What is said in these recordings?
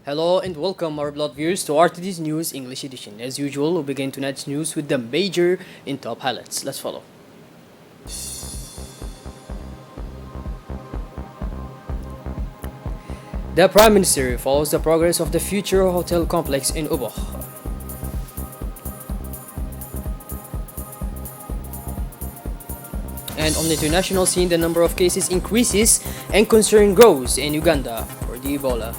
Hello and welcome, our blood viewers, to RTD's News English Edition. As usual, we'll begin tonight's news with the major in top highlights. Let's follow. The Prime Minister follows the progress of the future hotel complex in Ubok. And on the international scene, the number of cases increases and concern grows in Uganda for the Ebola.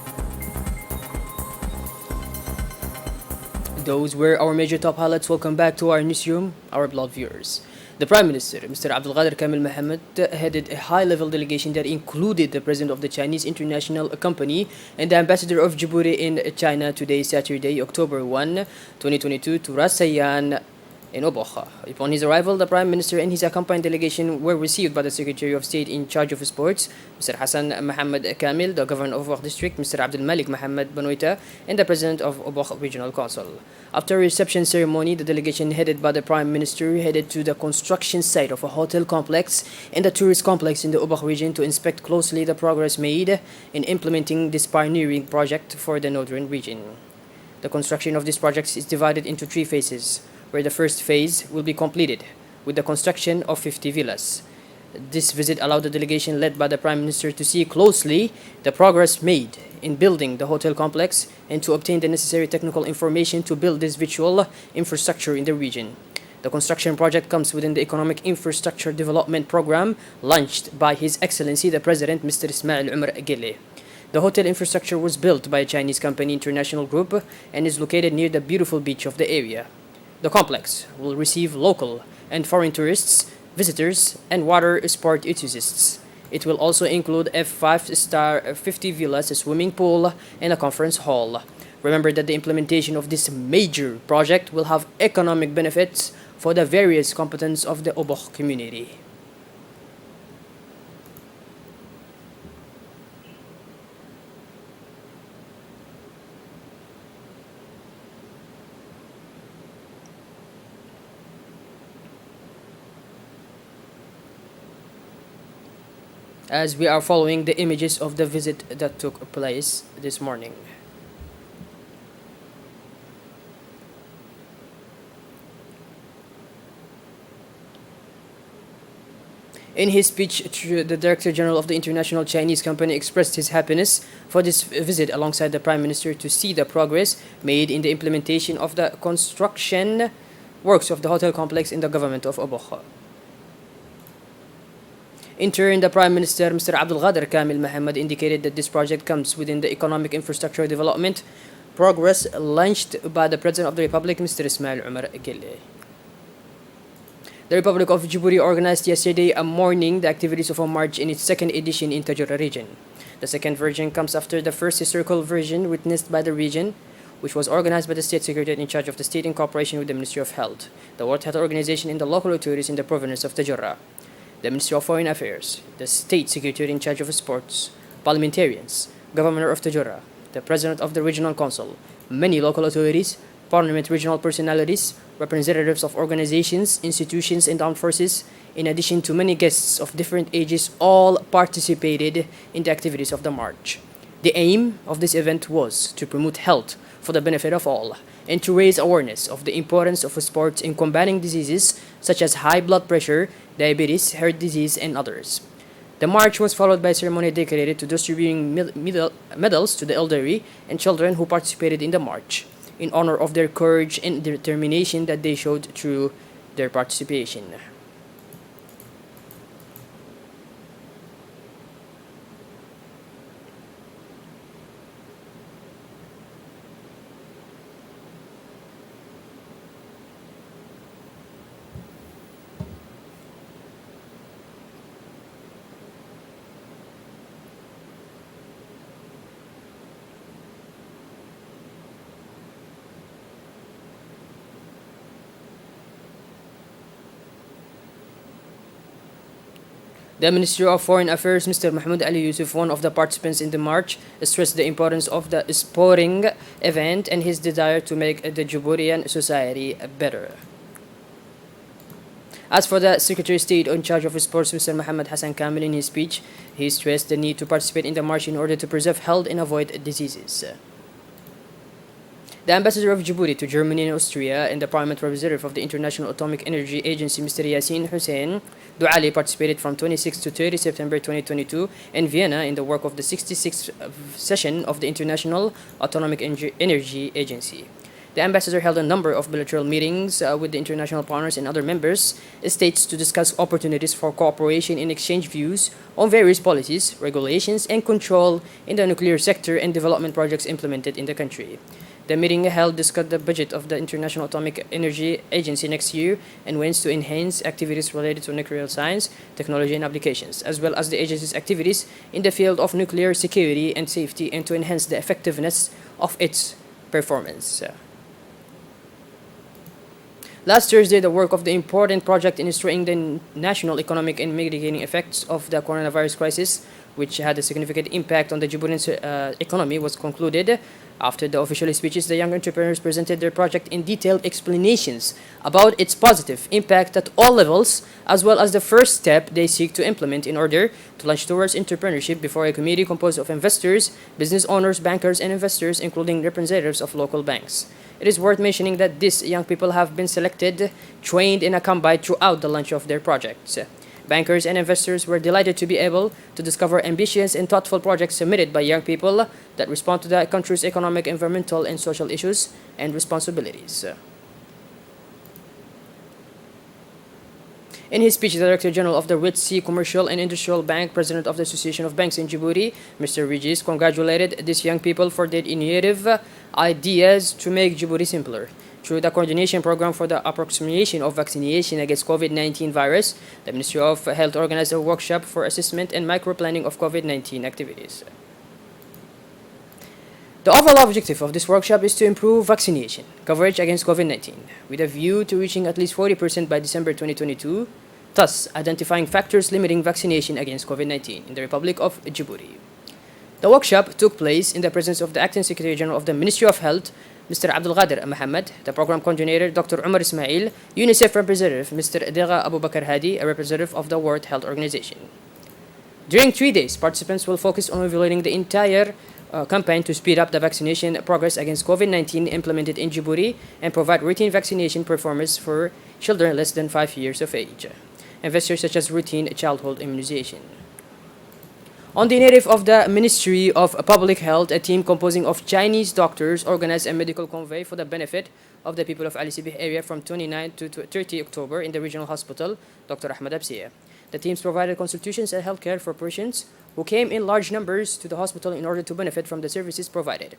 Those were our major top highlights. Welcome back to our newsroom, our blood viewers. The Prime Minister, Mr. Abdulqadir Kamil Mohammed, headed a high-level delegation that included the President of the Chinese International Company and the Ambassador of Djibouti in China today, Saturday, October 1, 2022, to Ras Sayyan in Obokha. Upon his arrival, the Prime Minister and his accompanying delegation were received by the Secretary of State in charge of sports, Mr. Hassan Mohammed Kamil, the Governor of Obokh District, Mr. Abdul Malik Mohammed Banoita, and the President of Obokh Regional Council. After a reception ceremony, the delegation headed by the Prime Minister headed to the construction site of a hotel complex and a tourist complex in the Obokh region to inspect closely the progress made in implementing this pioneering project for the northern region. The construction of this project is divided into three phases, where the first phase will be completed with the construction of 50 villas. This visit allowed the delegation led by the Prime Minister to see closely the progress made in building the hotel complex and to obtain the necessary technical information to build this virtual infrastructure in the region. The construction project comes within the Economic Infrastructure Development Program launched by His Excellency the President Mr. Ismail Umar Gele. The hotel infrastructure was built by a Chinese company, International Group, and is located near the beautiful beach of the area. The complex will receive local and foreign tourists, visitors, and water sport enthusiasts. It will also include a 5-star 50 villas, a swimming pool, and a conference hall. Remember that the implementation of this major project will have economic benefits for the various components of the Obokh community. As we are following the images of the visit that took place this morning. In his speech, the Director General of the International Chinese Company expressed his happiness for this visit alongside the Prime Minister to see the progress made in the implementation of the construction works of the hotel complex in the government of Obokha. In turn, the Prime Minister, Mr. Abdulqadir Kamil Mohammed, indicated that this project comes within the Economic Infrastructure Development Progress launched by the President of the Republic, Mr. Ismail Umar Gele. The Republic of Djibouti organized yesterday morning the activities of a march in its second edition in Tajura region. The second version comes after the first historical version witnessed by the region, which was organized by the State Secretary in charge of the state in cooperation with the Ministry of Health, the World Health Organization, and the local authorities in the province of Tajura. The Ministry of Foreign Affairs, the State Secretary in charge of Sports, parliamentarians, Governor of Tajura, the President of the Regional Council, many local authorities, Parliament regional personalities, representatives of organizations, institutions, and armed forces, in addition to many guests of different ages, all participated in the activities of the march. The aim of this event was to promote health for the benefit of all and to raise awareness of the importance of sports in combating diseases such as high blood pressure, diabetes, heart disease, and others. The march was followed by a ceremony dedicated to distributing medals to the elderly and children who participated in the march, in honor of their courage and determination that they showed through their participation. The Ministry of Foreign Affairs, Mr. Mahmoud Ali Yusuf, one of the participants in the march, stressed the importance of the sporting event and his desire to make the Djiboutian society better. As for the Secretary of State in charge of sports, Mr. Mohammed Hassan Kamil, in his speech, he stressed the need to participate in the march in order to preserve health and avoid diseases. The ambassador of Djibouti to Germany and Austria and the parliament representative of the International Atomic Energy Agency, Mr. Yassin Hussein Douali, participated from 26 to 30 September 2022 in Vienna in the work of the 66th session of the International Atomic Energy Agency. The ambassador held a number of bilateral meetings with the international partners and other members states to discuss opportunities for cooperation and exchange views on various policies, regulations, and control in the nuclear sector and development projects implemented in the country. The meeting held discussed the budget of the International Atomic Energy Agency next year and ways to enhance activities related to nuclear science, technology, and applications, as well as the agency's activities in the field of nuclear security and safety, and to enhance the effectiveness of its performance. Last Thursday, the work of the important project in destroying the national economic and mitigating effects of the coronavirus crisis, which had a significant impact on the Djiboutian economy, was concluded. After the official speeches, the young entrepreneurs presented their project in detailed explanations about its positive impact at all levels, as well as the first step they seek to implement in order to launch towards entrepreneurship before a committee composed of investors, business owners, bankers, and investors, including representatives of local banks. It is worth mentioning that these young people have been selected, trained, and accompanied throughout the launch of their projects. Bankers and investors were delighted to be able to discover ambitious and thoughtful projects submitted by young people that respond to the country's economic, environmental, and social issues and responsibilities. In his speech, the Director General of the Red Sea Commercial and Industrial Bank, President of the Association of Banks in Djibouti, Mr. Regis, congratulated these young people for their innovative ideas to make Djibouti simpler. Through the coordination program for the approximation of vaccination against COVID-19 virus, the Ministry of Health organized a workshop for assessment and micro-planning of COVID-19 activities. The overall objective of this workshop is to improve vaccination coverage against COVID-19, with a view to reaching at least 40% by December 2022, thus identifying factors limiting vaccination against COVID-19 in the Republic of Djibouti. The workshop took place in the presence of the Acting Secretary General of the Ministry of Health, Mr. Abdelghader Mohammed, the Program Coordinator, Dr. Umar Ismail, UNICEF representative, Mr. Dega Abu Bakr Hadi, a representative of the World Health Organization. During 3 days, participants will focus on evaluating the entire campaign to speed up the vaccination progress against COVID-19 implemented in Djibouti and provide routine vaccination performance for children less than 5 years of age. Investors such as routine childhood immunization. On the initiative of the Ministry of Public Health, a team composing of Chinese doctors organized a medical convoy for the benefit of the people of Ali Sibih area from 29 to 30 October in the regional hospital, Dr. Ahmed Absiya. The teams provided consultations and healthcare for patients who came in large numbers to the hospital in order to benefit from the services provided.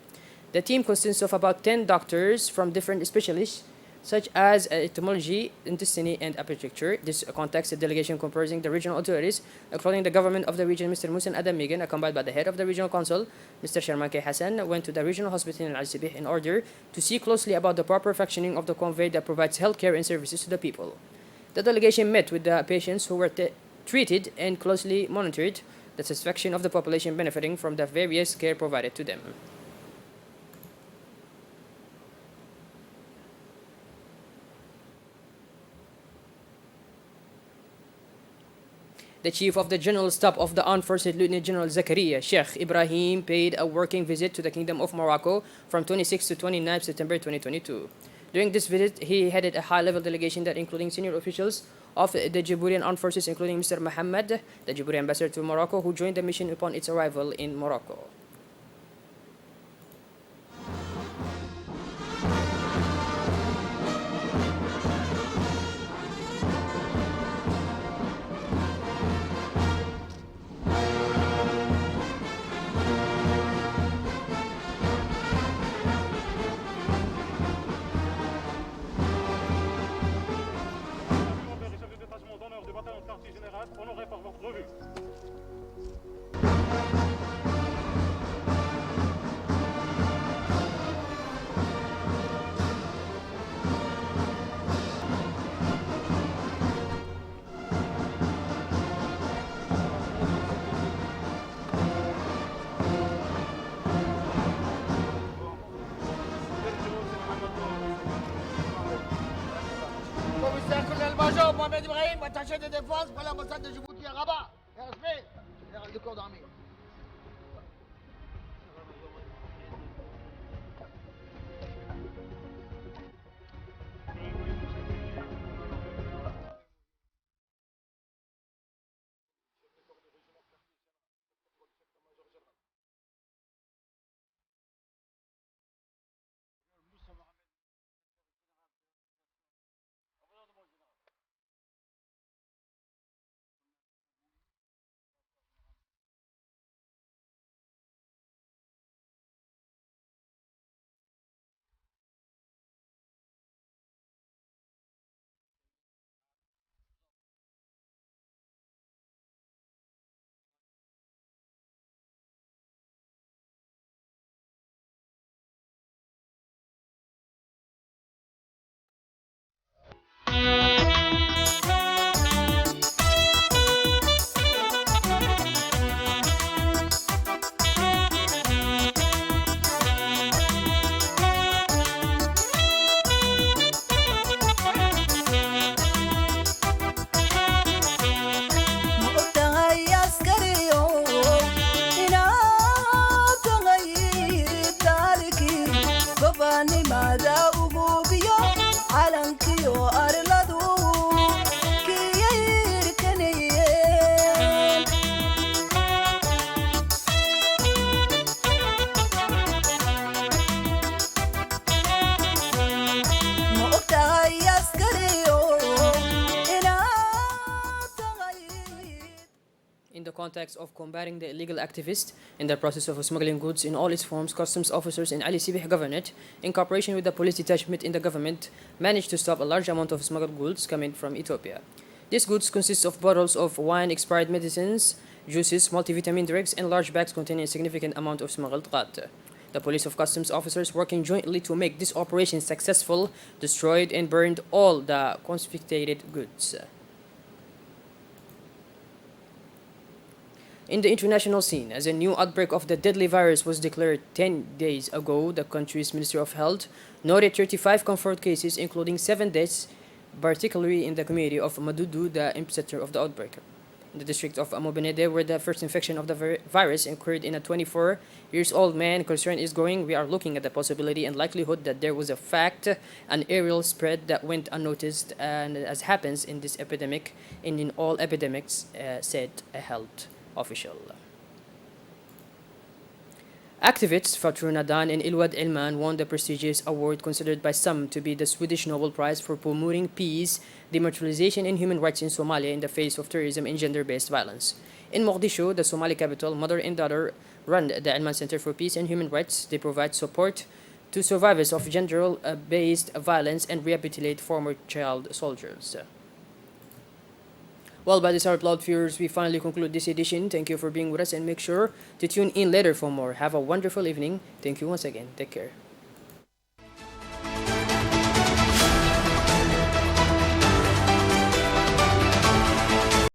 The team consists of about 10 doctors from different specialists such as etymology, intestine, and apiculture. This contacts a delegation comprising the regional authorities, including the government of the region, Mr. Musan Adam Megan, accompanied by the head of the regional council, Mr. Sharman K. Hassan, went to the regional hospital in Al-Sibih in order to see closely about the proper functioning of the convoy that provides healthcare and services to the people. The delegation met with the patients who were treated and closely monitored the satisfaction of the population benefiting from the various care provided to them. The Chief of the General Staff of the Armed Forces, Lieutenant General Zakaria Sheikh Ibrahim, paid a working visit to the Kingdom of Morocco from 26 to 29 September 2022. During this visit, he headed a high-level delegation that including senior officials of the Djiboutian Armed Forces, including Mr. Mohammed, the Djibouti ambassador to Morocco, who joined the mission upon its arrival in Morocco. Honoré par votre revue. Commissaire colonel-major Mohamed Ibrahim, attaché de défense pour l'ambassade de Djibouti à Rabat. Respect, général de corps d'armée. nimada ugubiyo calankiyo arladu kiyayirkanayeen ma ogtahay askariyo inaad tahay In the context of combating the illegal activists in the process of smuggling goods in all its forms, customs officers in Ali Sibih Governorate, in cooperation with the police detachment in the government, managed to stop a large amount of smuggled goods coming from Ethiopia. These goods consist of bottles of wine, expired medicines, juices, multivitamin drugs, and large bags containing a significant amount of smuggled qat. The police of customs officers, working jointly to make this operation successful, destroyed and burned all the confiscated goods. In the international scene, as a new outbreak of the deadly virus was declared 10 days ago, the country's Ministry of Health noted 35 confirmed cases, including 7 deaths, particularly in the community of Madudu, the epicenter of the outbreak. In the district of Amobenede, where the first infection of the virus occurred in a 24-year-old man, concern is growing. We are looking at the possibility and likelihood that there was a fact, an aerial spread that went unnoticed, and as happens in this epidemic and in all epidemics, said a health official. Activists Fatou Nadan and Ilwad Ilman won the prestigious award considered by some to be the Swedish Nobel Prize for promoting peace, demilitarization, and human rights in Somalia in the face of terrorism and gender-based violence. In Mogadishu, the Somali capital, mother and daughter run the Ilman Center for Peace and Human Rights. They provide support to survivors of gender-based violence and rehabilitate former child soldiers. Well, by this, our applaud viewers, we finally conclude this edition. Thank you for being with us and make sure to tune in later for more. Have a wonderful evening. Thank you once again. Take care.